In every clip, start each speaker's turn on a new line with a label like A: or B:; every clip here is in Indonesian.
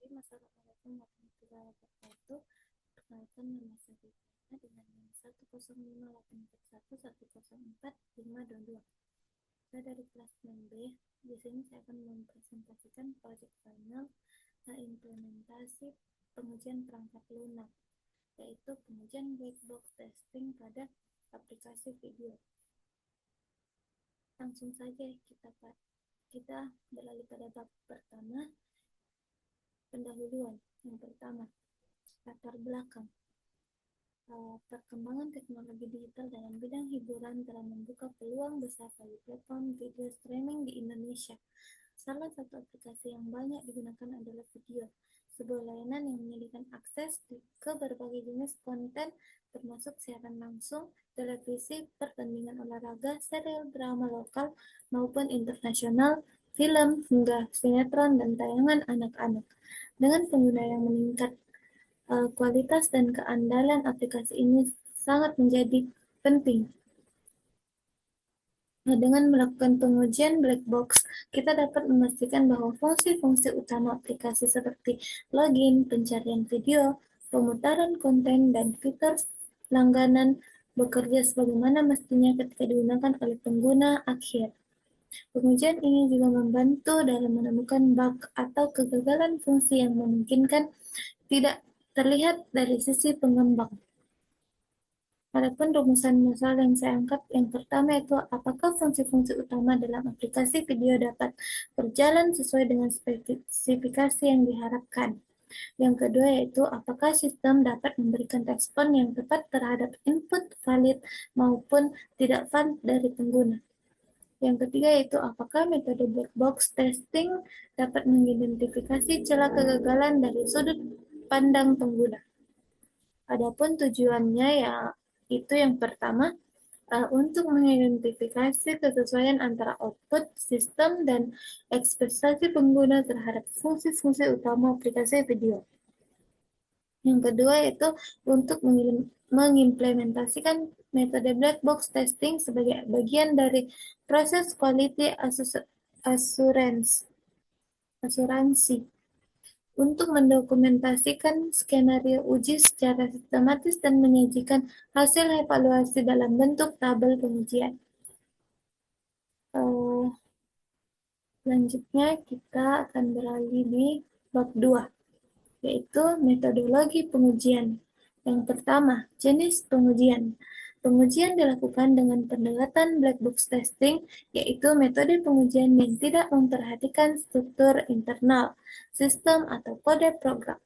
A: Assalamualaikum warahmatullahi wabarakatuh. Perkenalkan, nama saya Fitriana dengan NIM 10584110452. Saya dari kelas 6B. Di sini saya akan mempresentasikan proyek final implementasi pengujian perangkat lunak, yaitu pengujian black box testing pada aplikasi video. Langsung saja kita beralih pada bab pertama, pendahuluan. Yang pertama, latar belakang. Perkembangan teknologi digital dalam bidang hiburan telah membuka peluang besar bagi platform video streaming di Indonesia. Salah satu aplikasi yang banyak digunakan adalah video, sebuah layanan yang menyediakan akses ke berbagai jenis konten termasuk siaran langsung, televisi, pertandingan olahraga, serial drama lokal maupun internasional, film, hingga sinetron dan tayangan anak-anak. Dengan pengguna yang meningkat, kualitas dan keandalan aplikasi ini sangat menjadi penting. Dengan melakukan pengujian black box, kita dapat memastikan bahwa fungsi-fungsi utama aplikasi seperti login, pencarian video, pemutaran konten, dan fitur langganan bekerja sebagaimana mestinya ketika digunakan oleh pengguna akhir. Pengujian ini juga membantu dalam menemukan bug atau kegagalan fungsi yang memungkinkan tidak terlihat dari sisi pengembang. Adapun rumusan masalah yang saya angkat, yang pertama itu apakah fungsi-fungsi utama dalam aplikasi video dapat berjalan sesuai dengan spesifikasi yang diharapkan. Yang kedua yaitu apakah sistem dapat memberikan respon yang tepat terhadap input valid maupun tidak valid dari pengguna. Yang ketiga yaitu apakah metode black box testing dapat mengidentifikasi celah kegagalan dari sudut pandang pengguna. Adapun tujuannya yaitu yang pertama untuk mengidentifikasi kesesuaian antara output sistem dan ekspektasi pengguna terhadap fungsi-fungsi utama aplikasi video. Yang kedua yaitu untuk mengimplementasikan metode black box testing sebagai bagian dari proses quality asuransi untuk mendokumentasikan skenario uji secara sistematis dan menyajikan hasil evaluasi dalam bentuk tabel pengujian. Selanjutnya kita akan beralih di bab 2, yaitu metodologi pengujian. Yang pertama, jenis pengujian. Pengujian dilakukan dengan pendekatan black box testing, yaitu metode pengujian yang tidak memperhatikan struktur internal, sistem, atau kode program.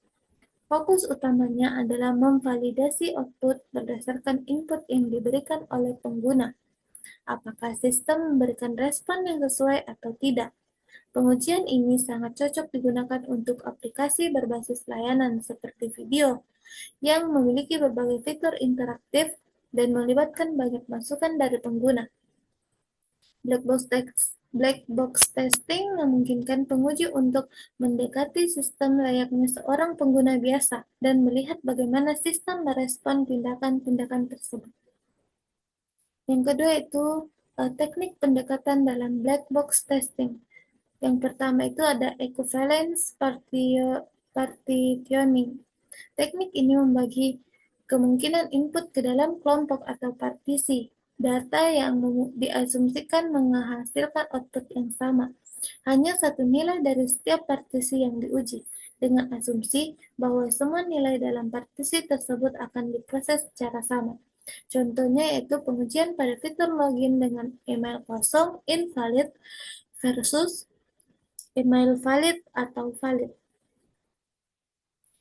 A: Fokus utamanya adalah memvalidasi output berdasarkan input yang diberikan oleh pengguna. Apakah sistem memberikan respon yang sesuai atau tidak? Pengujian ini sangat cocok digunakan untuk aplikasi berbasis layanan seperti video, yang memiliki berbagai fitur interaktif dan melibatkan banyak masukan dari pengguna. Black box testing memungkinkan penguji untuk mendekati sistem layaknya seorang pengguna biasa dan melihat bagaimana sistem merespon tindakan-tindakan tersebut. Yang kedua itu teknik pendekatan dalam black box testing. Yang pertama itu ada equivalence partitioning. Teknik ini membagi kemungkinan input ke dalam kelompok atau partisi. Data yang diasumsikan menghasilkan output yang sama. Hanya satu nilai dari setiap partisi yang diuji, dengan asumsi bahwa semua nilai dalam partisi tersebut akan diproses secara sama. Contohnya yaitu pengujian pada fitur login dengan email kosong invalid versus email valid atau valid.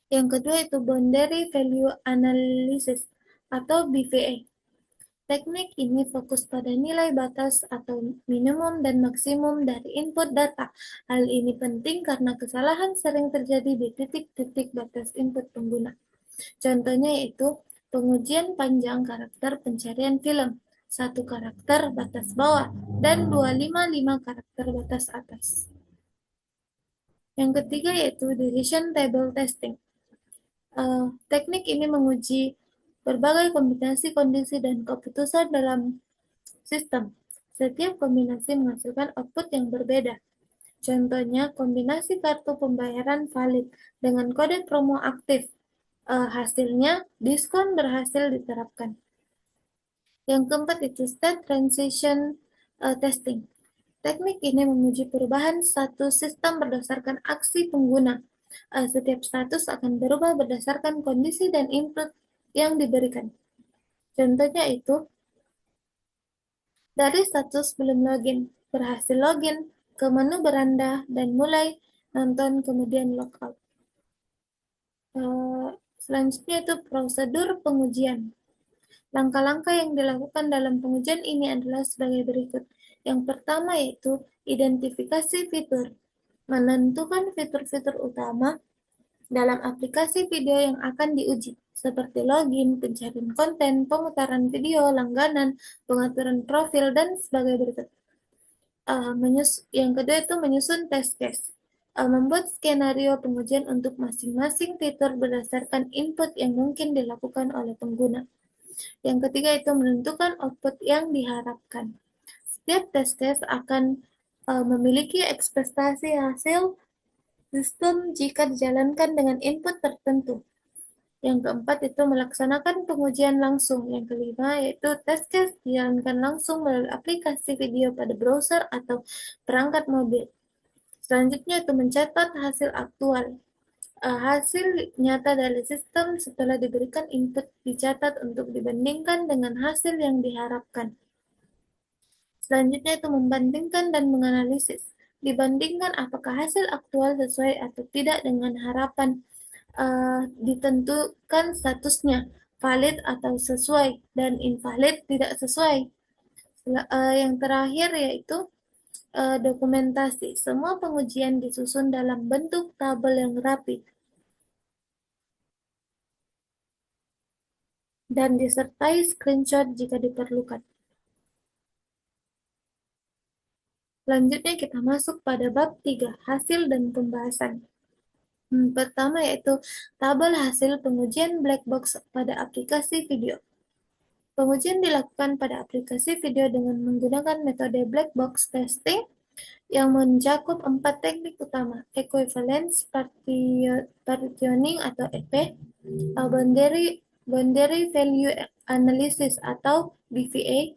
A: Yang kedua itu Boundary Value Analysis atau BVA. Teknik ini fokus pada nilai batas atau minimum dan maksimum dari input data. Hal ini penting karena kesalahan sering terjadi di titik-titik batas input pengguna. Contohnya yaitu pengujian panjang karakter pencarian film, 1 karakter batas bawah, dan 255 karakter batas atas. Yang ketiga yaitu Decision Table Testing. Teknik ini menguji berbagai kombinasi kondisi dan keputusan dalam sistem. Setiap kombinasi menghasilkan output yang berbeda. Contohnya, kombinasi kartu pembayaran valid dengan kode promo aktif. Hasilnya, diskon berhasil diterapkan. Yang keempat itu state transition testing. Teknik ini menguji perubahan status sistem berdasarkan aksi pengguna. Setiap status akan berubah berdasarkan kondisi dan input yang diberikan. Contohnya itu, dari status belum login, berhasil login, ke menu beranda, dan mulai nonton kemudian logout. Selanjutnya itu prosedur pengujian. Langkah-langkah yang dilakukan dalam pengujian ini adalah sebagai berikut. Yang pertama yaitu identifikasi fitur. Menentukan fitur-fitur utama dalam aplikasi video yang akan diuji, seperti login, pencarian konten, pemutaran video, langganan, pengaturan profil, dan sebagai berikut. Yang kedua itu menyusun test case. Membuat skenario pengujian untuk masing-masing fitur berdasarkan input yang mungkin dilakukan oleh pengguna. Yang ketiga itu menentukan output yang diharapkan. Setiap test case akan memiliki ekspektasi hasil sistem jika dijalankan dengan input tertentu. Yang keempat itu melaksanakan pengujian langsung. Yang kelima yaitu test case dijalankan langsung melalui aplikasi video pada browser atau perangkat mobil. Selanjutnya itu mencatat hasil aktual. Hasil nyata dari sistem setelah diberikan input dicatat untuk dibandingkan dengan hasil yang diharapkan. Selanjutnya itu membandingkan dan menganalisis. Dibandingkan apakah hasil aktual sesuai atau tidak dengan harapan. Ditentukan statusnya valid atau sesuai dan invalid tidak sesuai. Yang terakhir yaitu dokumentasi. Semua pengujian disusun dalam bentuk tabel yang rapi dan disertai screenshot jika diperlukan. Selanjutnya kita masuk pada bab 3, hasil dan pembahasan. Pertama yaitu tabel hasil pengujian black box pada aplikasi video. Pengujian dilakukan pada aplikasi video dengan menggunakan metode black box testing yang mencakup 4 teknik utama: equivalence, partitioning atau EP, boundary value analysis atau BVA,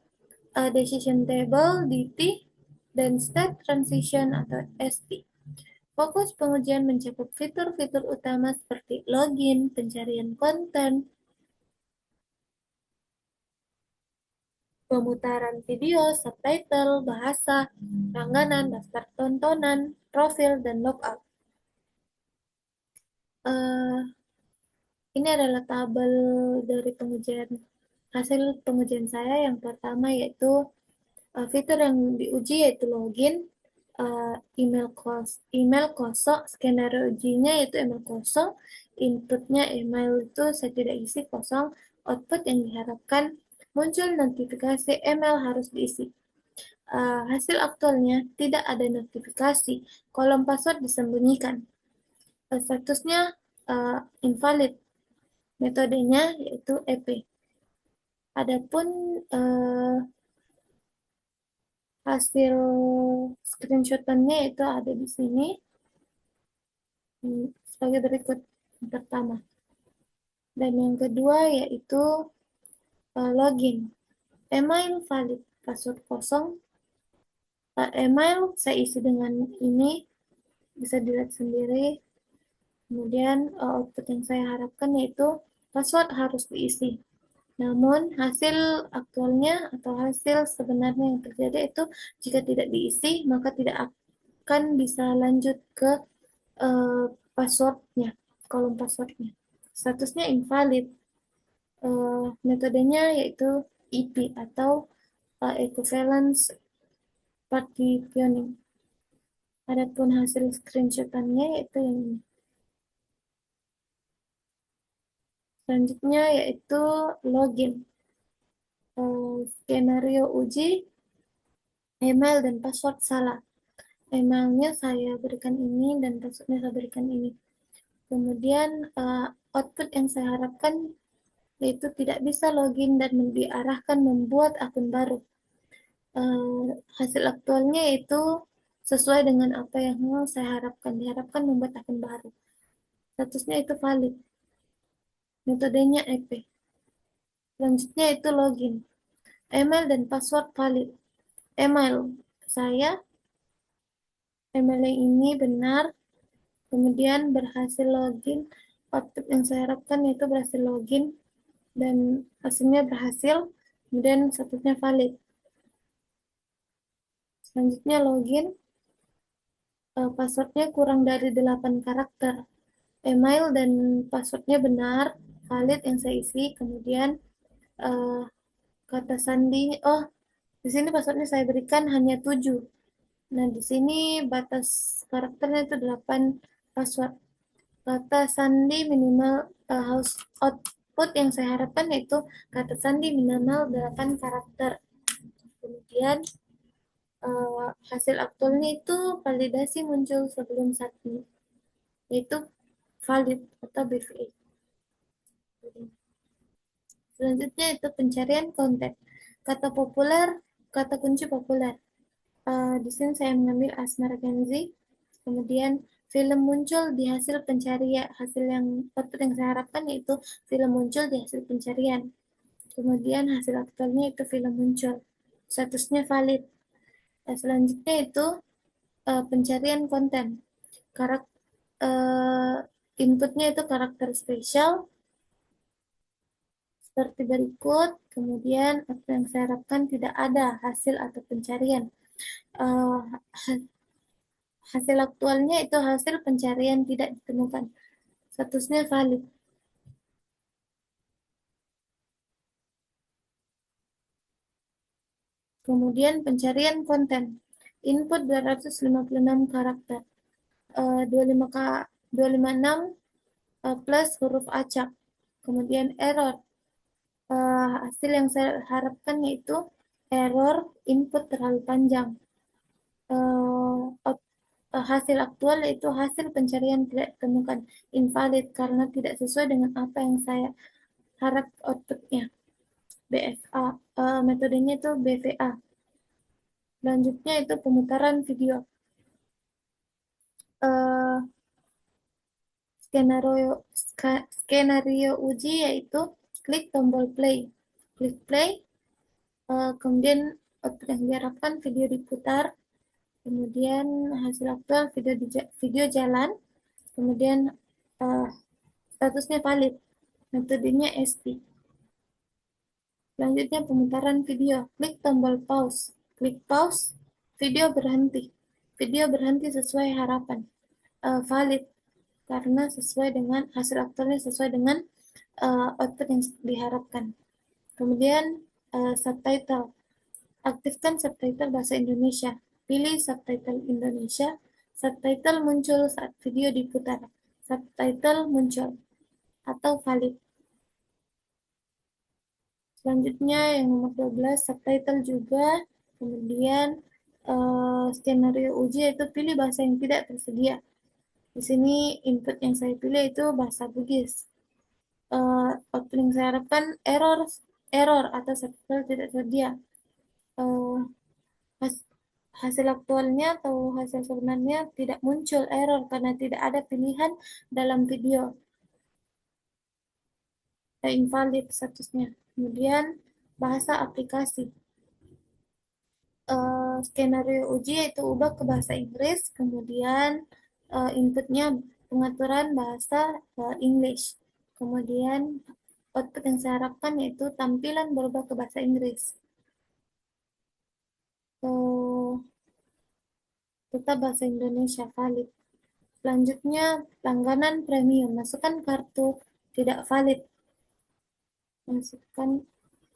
A: decision table DT, dan state transition atau ST. Fokus pengujian mencakup fitur-fitur utama seperti login, pencarian konten, pemutaran video, subtitle, bahasa, langganan, daftar tontonan, profil, dan logout. Ini adalah tabel dari hasil pengujian saya. Yang pertama yaitu fitur yang diuji yaitu login, email kosong, skenario ujinya yaitu email kosong, inputnya email itu saya tidak isi, kosong, output yang diharapkan muncul notifikasi email harus diisi. Hasil aktualnya tidak ada notifikasi, kolom password disembunyikan. Statusnya invalid, metodenya yaitu EP. Adapun hasil screenshotannya itu ada di sini sebagai berikut. Yang pertama, dan yang kedua yaitu login, email valid, password kosong. Email saya isi dengan ini, bisa dilihat sendiri. Kemudian output yang saya harapkan yaitu password harus diisi. Namun hasil aktualnya atau hasil sebenarnya yang terjadi itu jika tidak diisi maka tidak akan bisa lanjut ke passwordnya, kolom passwordnya. Statusnya invalid. Metodenya yaitu EP atau equivalence partitioning. Adapun hasil screenshotannya yaitu yang ini. Selanjutnya yaitu login. Skenario uji, email dan password salah. Emailnya saya berikan ini dan passwordnya saya berikan ini. Kemudian output yang saya harapkan yaitu tidak bisa login dan diarahkan membuat akun baru. Hasil aktualnya yaitu sesuai dengan apa yang saya harapkan. Diharapkan membuat akun baru. Statusnya itu valid. Metodenya EP. Selanjutnya itu login. Email dan password valid. Email saya, email yang ini benar, kemudian berhasil login. Output yang saya harapkan yaitu berhasil login dan hasilnya berhasil, kemudian statusnya valid. Selanjutnya login, passwordnya kurang dari 8 karakter. Email dan passwordnya benar, valid yang saya isi, kemudian eh, kata sandi, oh di sini passwordnya saya berikan hanya 7. Nah, di sini batas karakternya itu 8 password. Kata sandi minimal output yang saya harapkan yaitu kata sandi minimal 8 karakter. Kemudian hasil aktualnya itu validasi muncul sebelum submit, yaitu valid atau BVA. Selanjutnya itu pencarian konten. Kata populer, kata kunci populer. Di sini saya mengambil Asmara Kenzi. Kemudian film muncul di hasil pencarian, hasil yang output yang saya harapkan yaitu film muncul di hasil pencarian. Kemudian hasil aktualnya itu film muncul. Statusnya valid. Selanjutnya itu pencarian konten. Inputnya itu karakter spesial seperti berikut. Kemudian apa yang saya harapkan tidak ada hasil atau pencarian. Uh, Hasil aktualnya itu hasil pencarian tidak ditemukan. Statusnya valid. Kemudian pencarian konten. Input 256 karakter. 256 plus huruf acak. Kemudian error. Hasil yang saya harapkan yaitu error input terlalu panjang. Hasil aktual yaitu hasil pencarian tidak ditemukan, invalid karena tidak sesuai dengan apa yang saya harap outputnya. BFA, metodenya itu BVA. Selanjutnya itu pemutaran video. Uh, skenario uji yaitu klik tombol play. Klik play, kemudian output yang diharapkan video diputar, kemudian hasil aktual video jalan, kemudian statusnya valid, metodenya SP. Selanjutnya pemutaran video, klik tombol pause. Klik pause, video berhenti. Video berhenti sesuai harapan. Valid karena sesuai dengan hasil aktualnya sesuai dengan output yang diharapkan. Kemudian subtitle. Aktifkan subtitle bahasa Indonesia. Pilih subtitle Indonesia. Subtitle muncul saat video diputar. Subtitle muncul atau valid. Selanjutnya yang nomor 12 subtitle juga. Kemudian skenario uji yaitu pilih bahasa yang tidak tersedia. Di sini input yang saya pilih itu bahasa Bugis. Output yang saya harapkan error atau subtitle tidak tersedia. Hasil aktualnya atau hasil sebenarnya tidak muncul error karena tidak ada pilihan dalam video. Invalid statusnya. Kemudian bahasa aplikasi. Skenario uji yaitu ubah ke bahasa Inggris, kemudian inputnya pengaturan bahasa English. Kemudian output yang saya harapkan yaitu tampilan berubah ke bahasa Inggris. Tetap bahasa Indonesia valid. Selanjutnya langganan premium, masukkan kartu tidak valid. Masukkan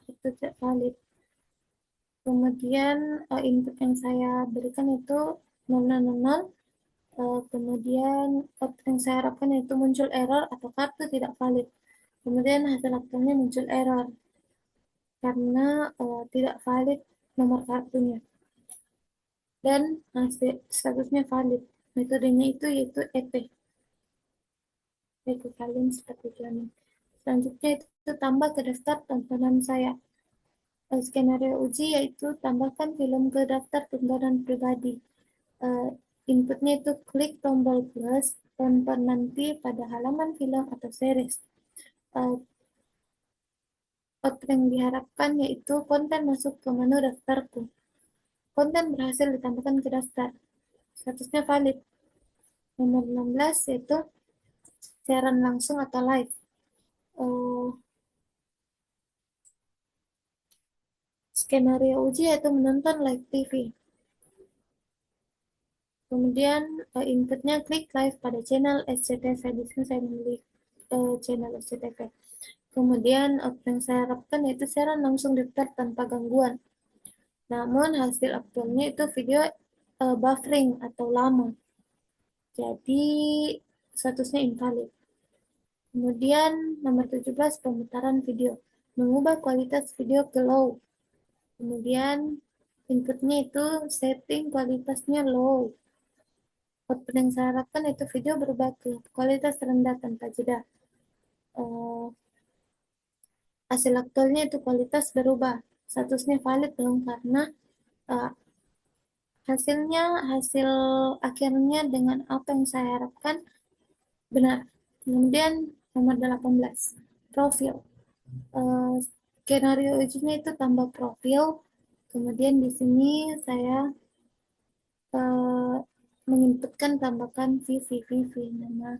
A: itu tidak valid. Kemudian input yang saya berikan itu 000. Kemudian output yang saya harapkan itu muncul error atau kartu tidak valid. Kemudian hasil aktualnya muncul error karena tidak valid nomor kartunya. Dan hasil statusnya valid. Metodenya itu yaitu EP. Equivalence Programming. Selanjutnya itu tambah ke daftar tontonan saya. Skenario uji yaitu tambahkan film ke daftar tontonan pribadi. Eh, Inputnya itu klik tombol plus, tonton nanti pada halaman film atau series. Eh, Output yang diharapkan yaitu konten masuk ke menu daftarku. Konten berhasil ditambahkan ke daftar. Statusnya valid. Nomor 16 yaitu siaran langsung atau live. Eh, Skenario uji yaitu menonton live TV. Kemudian inputnya klik live pada channel SCTV. Di sini saya memilih channel SCTV. Kemudian output yang saya harapkan yaitu siaran langsung daftar tanpa gangguan. Namun hasil aktualnya itu video buffering atau lama. Jadi statusnya invalid. Kemudian nomor 17 pemutaran video. Mengubah kualitas video ke low. Kemudian inputnya itu setting kualitasnya low. Output yang saya harapkan itu video berubah ke kualitas rendah tanpa jeda. Eh, Hasil aktualnya itu kualitas berubah. Statusnya valid dong karena eh, hasil akhirnya dengan apa yang saya harapkan benar. Kemudian nomor 18 profil. Eh, Skenario ujinya itu tambah profil. Kemudian di sini saya eh, menginputkan tambahkan VV nama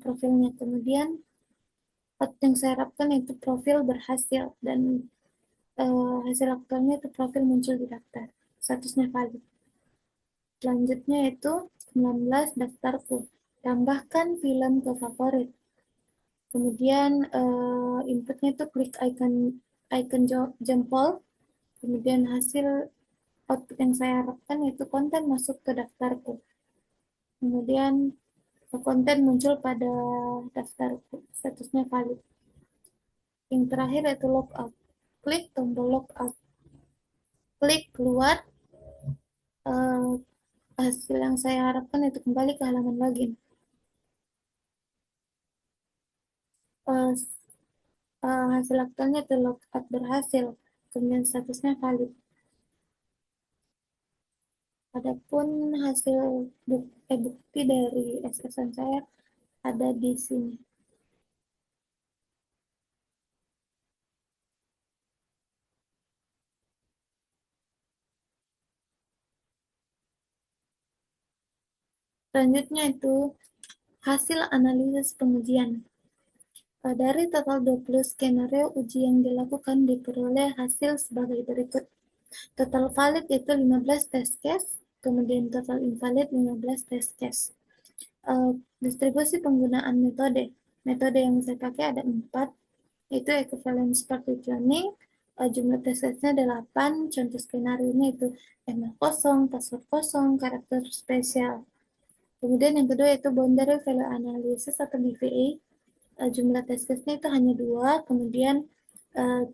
A: profilnya. Kemudian yang saya harapkan itu profil berhasil dan hasil aktualnya itu profil muncul di daftar. Statusnya valid. Selanjutnya itu 19 daftarku. Tambahkan film ke favorit. Kemudian inputnya itu klik icon icon jempol. Kemudian hasil output yang saya harapkan yaitu konten masuk ke daftarku. Kemudian konten muncul pada daftarku. Statusnya valid. Yang terakhir yaitu logout. Klik tombol logout. Klik keluar. eh, Hasil yang saya harapkan itu kembali ke halaman login. Eh, Hasil aktualnya itu logout berhasil. Kemudian statusnya valid. Adapun hasil bukti dari SSN saya ada di sini. Selanjutnya itu hasil analisis pengujian. Dari total 20 skenario uji yang dilakukan diperoleh hasil sebagai berikut. Total valid itu 15 test case, kemudian total invalid 15 test case. Distribusi penggunaan metode. Metode yang saya pakai ada 4, yaitu equivalence partitioning, jumlah test case-nya 8, contoh skenario-nya itu email kosong, password kosong, karakter spesial. Kemudian yang kedua itu boundary value analysis atau BVA. Jumlah test case-nya itu hanya 2, kemudian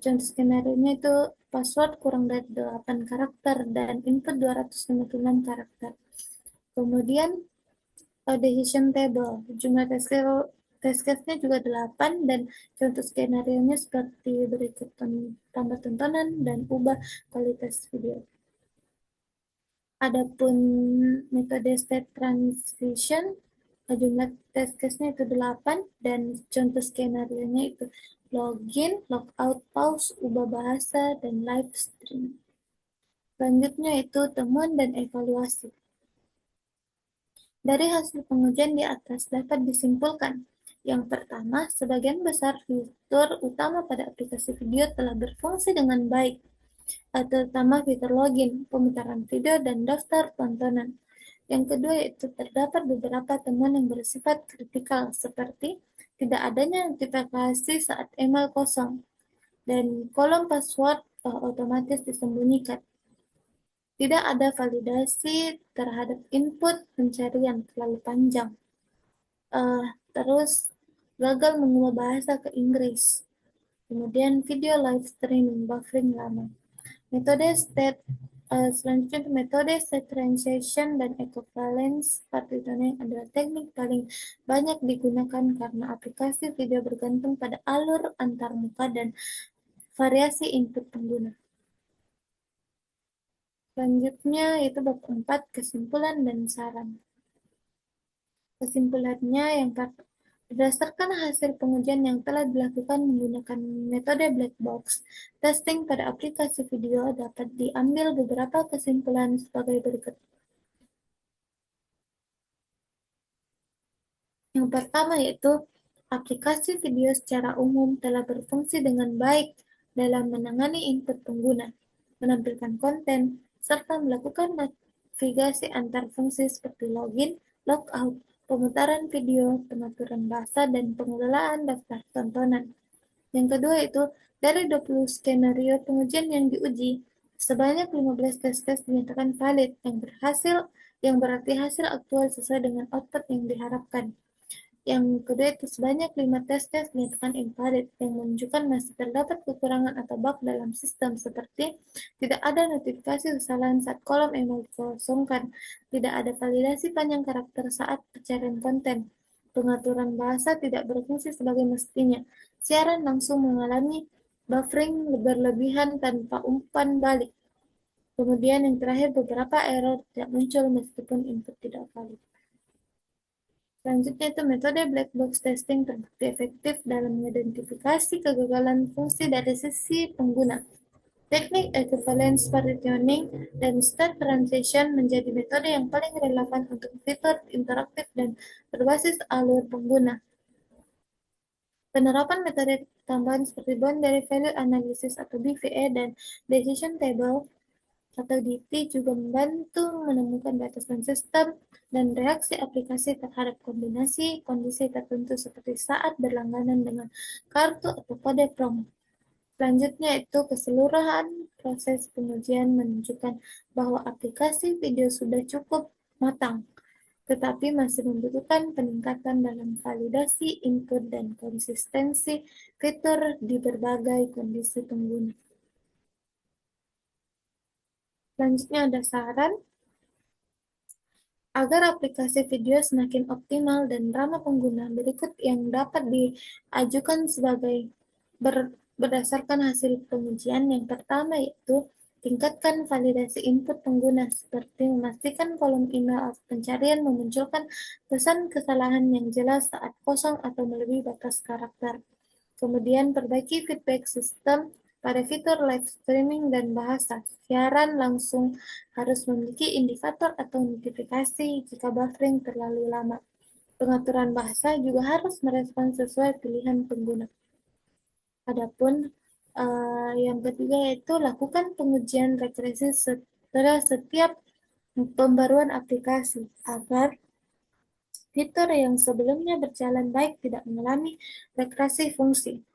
A: contoh skenario-nya itu password kurang dari 8 karakter dan input 256 karakter. Kemudian decision table, jumlah test case-nya juga 8 dan contoh skenario-nya seperti berikut: tambah tontonan dan ubah kualitas video. Adapun metode state transition, jumlah test case-nya itu 8 dan contoh skenario-nya itu login, logout, pause, ubah bahasa, dan live stream. Selanjutnya itu temuan dan evaluasi. Dari hasil pengujian di atas dapat disimpulkan. Yang pertama, sebagian besar fitur utama pada aplikasi video telah berfungsi dengan baik, terutama fitur login, pemutaran video, dan daftar tontonan. Yang kedua yaitu terdapat beberapa temuan yang bersifat kritikal seperti tidak adanya notifikasi saat email kosong dan kolom password otomatis disembunyikan. Tidak ada validasi terhadap input pencarian terlalu panjang. Uh, Terus gagal mengubah bahasa ke Inggris. Kemudian video live streaming buffering lama. Metode state Selanjutnya metode state transition dan equivalence partitioning adalah teknik paling banyak digunakan karena aplikasi video bergantung pada alur antarmuka dan variasi input pengguna. Selanjutnya itu bab 4, kesimpulan dan saran. Kesimpulannya yang pertama, berdasarkan hasil pengujian yang telah dilakukan menggunakan metode black box, testing pada aplikasi video dapat diambil beberapa kesimpulan sebagai berikut. Yang pertama yaitu, aplikasi video secara umum telah berfungsi dengan baik dalam menangani input pengguna, menampilkan konten, serta melakukan navigasi antar fungsi seperti login, logout, pemutaran video, pengaturan bahasa, dan pengelolaan daftar tontonan. Yang kedua itu, dari 20 skenario pengujian yang diuji, sebanyak 15 tes-tes dinyatakan valid yang berarti hasil aktual sesuai dengan output yang diharapkan. Yang kedua itu sebanyak 5 tes-tes dinyatakan invalid yang menunjukkan masih terdapat kekurangan atau bug dalam sistem seperti tidak ada notifikasi kesalahan saat kolom email dikosongkan, tidak ada validasi panjang karakter saat pencarian konten, pengaturan bahasa tidak berfungsi sebagai mestinya, siaran langsung mengalami buffering berlebihan tanpa umpan balik. Kemudian yang terakhir, beberapa error tidak muncul meskipun input tidak valid. Selanjutnya itu metode black box testing terbukti efektif dalam mengidentifikasi kegagalan fungsi dari sisi pengguna. Teknik equivalence partitioning dan state transition menjadi metode yang paling relevan untuk fitur interaktif dan berbasis alur pengguna. Penerapan metode tambahan seperti boundary value analysis atau BVA dan decision table atau DT juga membantu menemukan batasan sistem dan reaksi aplikasi terhadap kombinasi kondisi tertentu seperti saat berlangganan dengan kartu atau kode promo. Selanjutnya itu keseluruhan proses pengujian menunjukkan bahwa aplikasi video sudah cukup matang, tetapi masih membutuhkan peningkatan dalam validasi input dan konsistensi fitur di berbagai kondisi pengguna. Selanjutnya ada saran agar aplikasi video semakin optimal dan ramah pengguna. Berikut yang dapat diajukan sebagai berdasarkan hasil pengujian. Yang pertama yaitu tingkatkan validasi input pengguna seperti memastikan kolom email atau pencarian memunculkan pesan kesalahan yang jelas saat kosong atau melebihi batas karakter. Kemudian perbaiki feedback sistem pada fitur live streaming dan bahasa. Siaran langsung harus memiliki indikator atau notifikasi jika buffering terlalu lama. Pengaturan bahasa juga harus merespons sesuai pilihan pengguna. Adapun yang ketiga yaitu lakukan pengujian regresi setelah setiap pembaruan aplikasi agar fitur yang sebelumnya berjalan baik tidak mengalami regresi fungsi.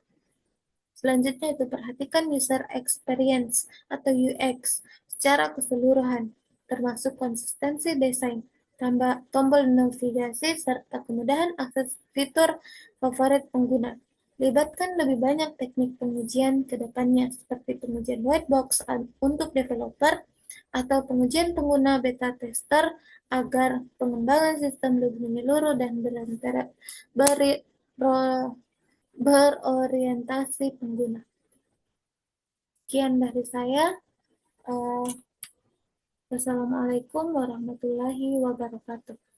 A: Selanjutnya itu perhatikan user experience atau UX secara keseluruhan, termasuk konsistensi desain, tombol navigasi, serta kemudahan akses fitur favorit pengguna. Libatkan lebih banyak teknik pengujian ke depannya, seperti pengujian white box untuk developer atau pengujian pengguna beta tester agar pengembangan sistem lebih menyeluruh dan berorientasi pengguna. Sekian dari saya. Wassalamualaikum warahmatullahi wabarakatuh.